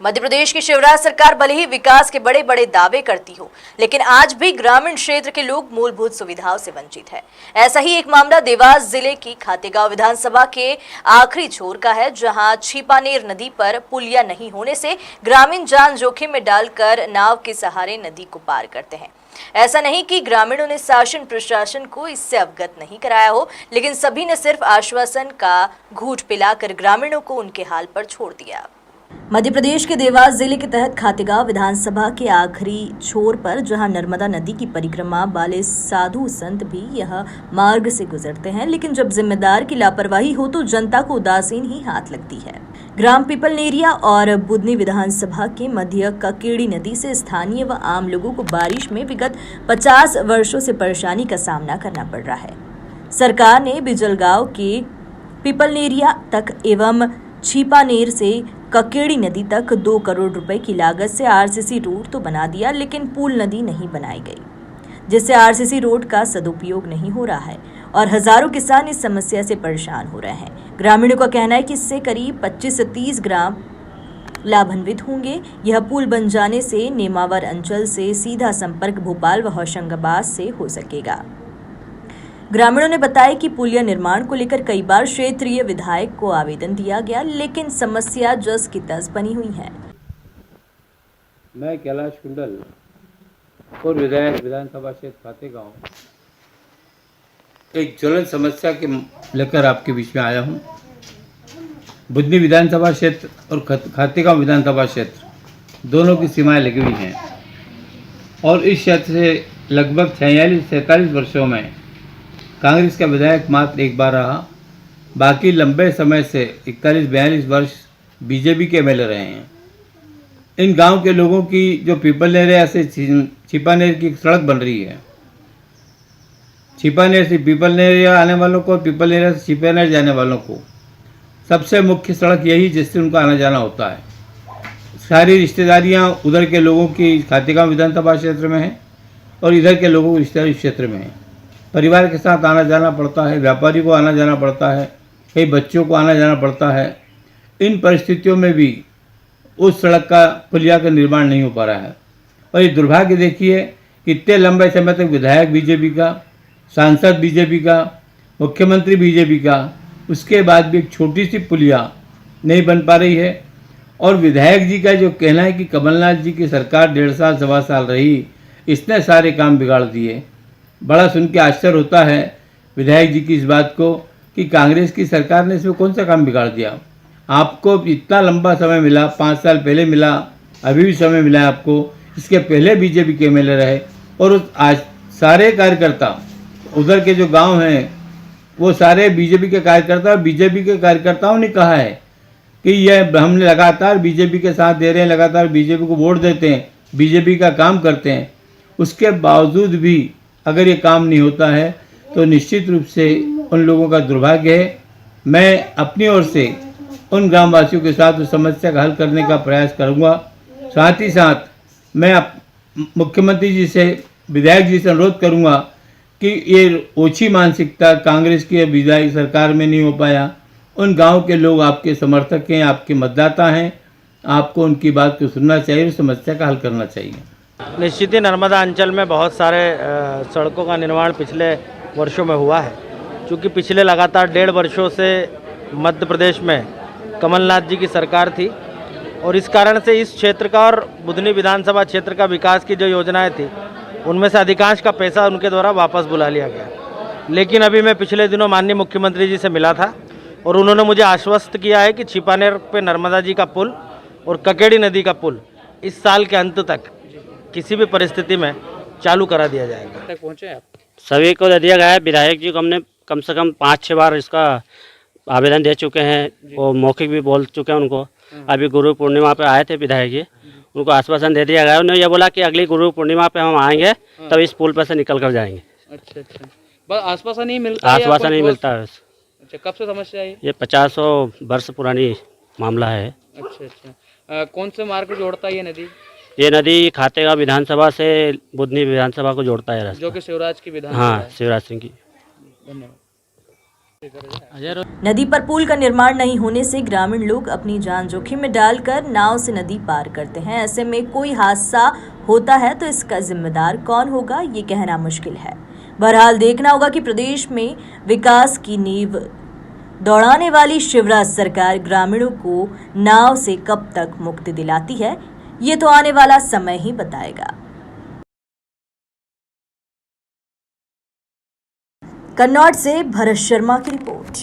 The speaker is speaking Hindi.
मध्य प्रदेश की शिवराज सरकार भले ही विकास के बड़े बड़े दावे करती हो, लेकिन आज भी ग्रामीण क्षेत्र के लोग मूलभूत सुविधाओं से वंचित है। ऐसा ही एक मामला देवास जिले की खातेगांव विधानसभा के आखिरी छोर का है, जहां छिपानेर नदी पर पुलिया नहीं होने से ग्रामीण जान जोखिम में डालकर नाव के सहारे नदी को पार करते हैं। ऐसा नहीं कि ग्रामीणों ने शासन प्रशासन को इससे अवगत नहीं कराया हो, लेकिन सभी ने सिर्फ आश्वासन का घूंट पिलाकर ग्रामीणों को उनके हाल पर छोड़ दिया। मध्य प्रदेश के देवास जिले के तहत खातेगांव विधानसभा के आखिरी छोर पर, जहां नर्मदा नदी की परिक्रमा वाले साधु संत भी यह मार्ग से गुजरते हैं, लेकिन जब जिम्मेदार की लापरवाही हो तो जनता को उदासीन ही हाथ लगती है। ग्राम पिपलनेरिया और बुधनी विधानसभा के मध्य ककेड़ी नदी से स्थानीय व आम लोगों को बारिश में विगत 50 वर्षों से परेशानी का सामना करना पड़ रहा है। सरकार ने बिजलगांव के पिपलनेरिया तक एवं छिपानेर से ककेड़ी नदी तक 2 करोड़ रुपए की लागत से आरसीसी रोड तो बना दिया, लेकिन पुल नदी नहीं बनाई गई, जिससे आरसीसी रोड का सदुपयोग नहीं हो रहा है और हजारों किसान इस समस्या से परेशान हो रहे हैं। ग्रामीणों का कहना है कि इससे करीब 25 से 30 ग्राम लाभान्वित होंगे। यह पुल बन जाने से नेमावर अंचल से सीधा संपर्क भोपाल व होशंगाबाद से हो सकेगा। ग्रामीणों ने बताया कि पुलिया निर्माण को लेकर कई बार क्षेत्रीय विधायक को आवेदन दिया गया, लेकिन समस्या जस की तस बनी हुई है। मैं कैलाश कुंडल और विधायक विधानसभा क्षेत्र खातेगांव एक ज्वलंत समस्या के लेकर आपके बीच में आया हूं। बुधनी विधानसभा क्षेत्र और खातेगांव विधानसभा क्षेत्र दोनों की सीमाएं लगी हुई हैं और इस क्षेत्र से लगभग 46-47 वर्षों में कांग्रेस का विधायक मात्र एक बार रहा। बाकी लंबे समय से 41-42 वर्ष बीजेपी के एमएलए रहे हैं। इन गांव के लोगों की जो पिपलनेरिया से छिपानेर की सड़क बन रही है, छिपानेर से पिपलनेरिया आने वालों को, पिपलनेरिया से छिपानेर जाने वालों को सबसे मुख्य सड़क यही जिससे उनका आना जाना होता है। सारी रिश्तेदारियां उधर के लोगों की खातेगांव विधानसभा क्षेत्र में है और इधर के लोगों को रिश्तेदारी क्षेत्र में है। परिवार के साथ आना जाना पड़ता है, व्यापारी को आना जाना पड़ता है, कई बच्चों को आना जाना पड़ता है। इन परिस्थितियों में भी उस सड़क का पुलिया का निर्माण नहीं हो पा रहा है और ये दुर्भाग्य देखिए कि इतने लंबे समय तक विधायक बीजेपी का, सांसद बीजेपी का, मुख्यमंत्री बीजेपी का, उसके बाद भी एक छोटी सी पुलिया नहीं बन पा रही है। और विधायक जी का जो कहना है कि कमलनाथ जी की सरकार 1.5 साल 1.25 साल रही, इसने सारे काम बिगाड़ दिए। बड़ा सुन के आश्चर्य होता है विधायक जी की इस बात को कि कांग्रेस की सरकार ने इसमें कौन सा काम बिगाड़ दिया। आपको इतना लंबा समय मिला, 5 साल पहले मिला, अभी भी समय मिला है आपको। इसके पहले बीजेपी के एमएलए रहे और आज सारे कार्यकर्ता उधर के जो गांव हैं वो सारे बीजेपी के कार्यकर्ता, और बीजेपी के कार्यकर्ताओं ने कहा है कि यह हमने लगातार बीजेपी के साथ दे रहे हैं, लगातार बीजेपी को वोट देते हैं, बीजेपी का काम करते हैं। उसके बावजूद भी अगर ये काम नहीं होता है तो निश्चित रूप से उन लोगों का दुर्भाग्य है। मैं अपनी ओर से उन ग्रामवासियों के साथ उस समस्या का हल करने का प्रयास करूंगा। साथ ही साथ मैं मुख्यमंत्री जी से, विधायक जी से अनुरोध करूंगा कि ये ओछी मानसिकता कांग्रेस की विधायक सरकार में नहीं हो पाया। उन गांव के लोग आपके समर्थक हैं, आपके मतदाता हैं, आपको उनकी बात को सुनना चाहिए, उस समस्या का हल करना चाहिए। निश्चित ही नर्मदा अंचल में बहुत सारे सड़कों का निर्माण पिछले वर्षों में हुआ है। क्योंकि पिछले लगातार 1.5 वर्षों से मध्य प्रदेश में कमलनाथ जी की सरकार थी और इस कारण से इस क्षेत्र का और बुधनी विधानसभा क्षेत्र का विकास की जो योजनाएं थी उनमें से अधिकांश का पैसा उनके द्वारा वापस बुला लिया गया। लेकिन अभी मैं पिछले दिनों माननीय मुख्यमंत्री जी से मिला था और उन्होंने मुझे आश्वस्त किया है कि छिपानेर पे नर्मदा जी का पुल और ककेड़ी नदी का पुल इस साल के अंत तक किसी भी परिस्थिति में चालू करा दिया जाएगा। तक पहुँचे आप? सभी को दे दिया गया है। विधायक जी को हमने कम से कम 5-6 बार इसका आवेदन दे चुके हैं और मौखिक भी बोल चुके हैं उनको। अभी गुरु पूर्णिमा पे आए थे विधायक जी, उनको आश्वासन दे दिया गया। उन्होंने ये बोला कि अगली गुरु पूर्णिमा पे हम आएंगे तब इस पुल पर से निकल कर जाएंगे। अच्छा, बस आश्वासन नहीं मिलता? आश्वासन नहीं मिलता है। अच्छा, कब से समस्या है ये 50 वर्ष पुरानी मामला है। अच्छा, कौन से मार्ग को जोड़ता है ये नदी? ये नदी खातेगांव विधानसभा से बुधनी विधानसभा को जोड़ता है रास्ता, जो कि शिवराज की विधान। हाँ, शिवराज सिंह की। धन्यवाद। नदी पर पुल का निर्माण नहीं होने से ग्रामीण लोग अपनी जान जोखिम में डालकर नाव से नदी पार करते हैं। ऐसे में कोई हादसा होता है तो इसका जिम्मेदार कौन होगा, ये कहना मुश्किल है। बहरहाल देखना होगा कि प्रदेश में विकास की नींव दौड़ाने वाली शिवराज सरकार ग्रामीणों को नाव से कब तक मुक्ति दिलाती है, ये तो आने वाला समय ही बताएगा। कन्नौज से भरत शर्मा की रिपोर्ट।